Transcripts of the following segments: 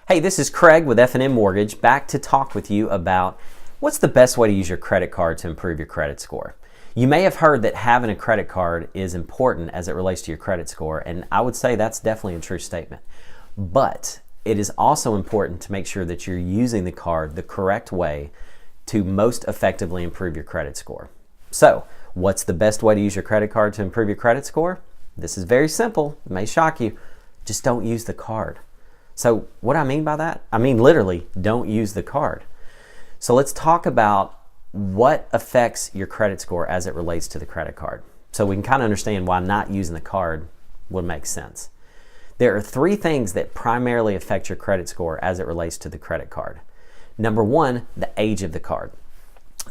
Hey, this is Craig with F&M Mortgage, back to talk with you about what's the best way to use your credit card to improve your credit score. You may have heard that having a credit card is important as it relates to your credit score, and I would say that's definitely a true statement. But it is also important to make sure that you're using the card the correct way to most effectively improve your credit score. So, what's the best way to use your credit card to improve your credit score? This is very simple. It may shock you. Just don't use the card. So what I mean by that? I mean literally, don't use the card. So let's talk about what affects your credit score as it relates to the credit card. So we can kind of understand why not using the card would make sense. There are three things that primarily affect your credit score as it relates to the credit card. Number one, the age of the card.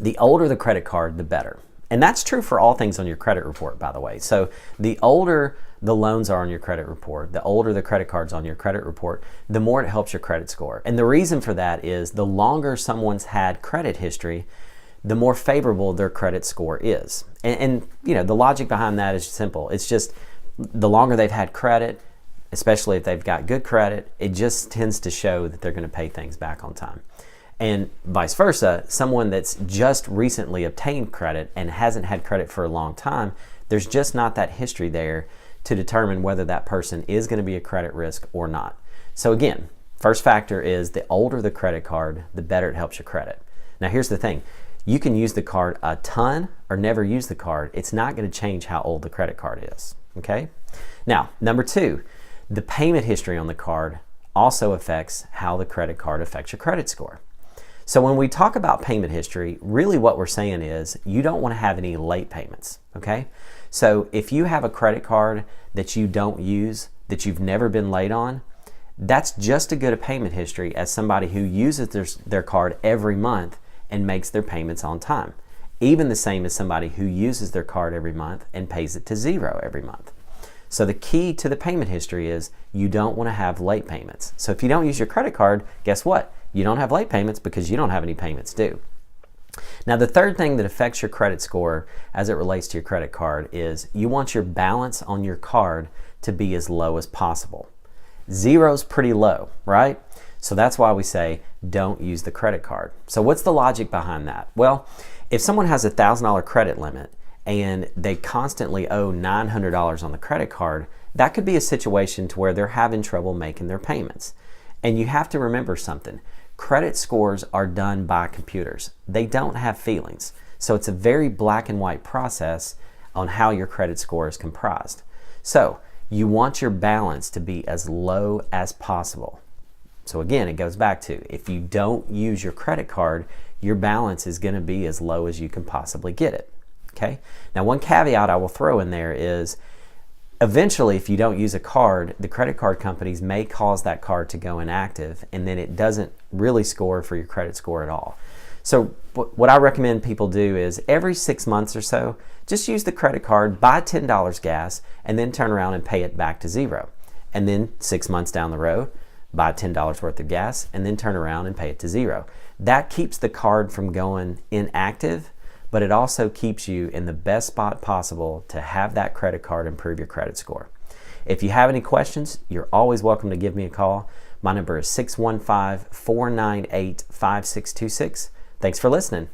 The older the credit card, the better. And that's true for all things on your credit report, by the way. So the older the loans are on your credit report, the older the credit cards on your credit report, the more it helps your credit score. And the reason for that is the longer someone's had credit history, the more favorable their credit score is. And you know, the logic behind that is simple. It's just the longer they've had credit, especially if they've got good credit, it just tends to show that they're going to pay things back on time. And vice versa, someone that's just recently obtained credit and hasn't had credit for a long time, there's just not that history there to determine whether that person is going to be a credit risk or not. So again, first factor is the older the credit card, the better it helps your credit. Now here's the thing, you can use the card a ton or never use the card. It's not going to change how old the credit card is, okay? Now, number two, the payment history on the card also affects how the credit card affects your credit score. So when we talk about payment history, really what we're saying is you don't want to have any late payments, okay? So if you have a credit card that you don't use, that you've never been late on, that's just as good a payment history as somebody who uses their card every month and makes their payments on time. Even the same as somebody who uses their card every month and pays it to zero every month. So the key to the payment history is you don't want to have late payments. So if you don't use your credit card, guess what? You don't have late payments because you don't have any payments due. Now the third thing that affects your credit score as it relates to your credit card is you want your balance on your card to be as low as possible. Zero's pretty low, right? So that's why we say don't use the credit card. So what's the logic behind that? Well, if someone has a $1,000 credit limit and they constantly owe $900 on the credit card, that could be a situation to where they're having trouble making their payments. And you have to remember something. Credit scores are done by computers. They don't have feelings. So it's a very black and white process on how your credit score is comprised. So you want your balance to be as low as possible. So again, it goes back to if you don't use your credit card, your balance is going to be as low as you can possibly get it. Okay? Now one caveat I will throw in there is eventually, if you don't use a card, the credit card companies may cause that card to go inactive, and then it doesn't really score for your credit score at all. So what I recommend people do is every 6 months or so, just use the credit card, buy $10 gas, and then turn around and pay it back to zero. And then 6 months down the road, buy $10 worth of gas, and then turn around and pay it to zero. That keeps the card from going inactive, but it also keeps you in the best spot possible to have that credit card improve your credit score. If you have any questions, you're always welcome to give me a call. My number is 615-498-5626. Thanks for listening.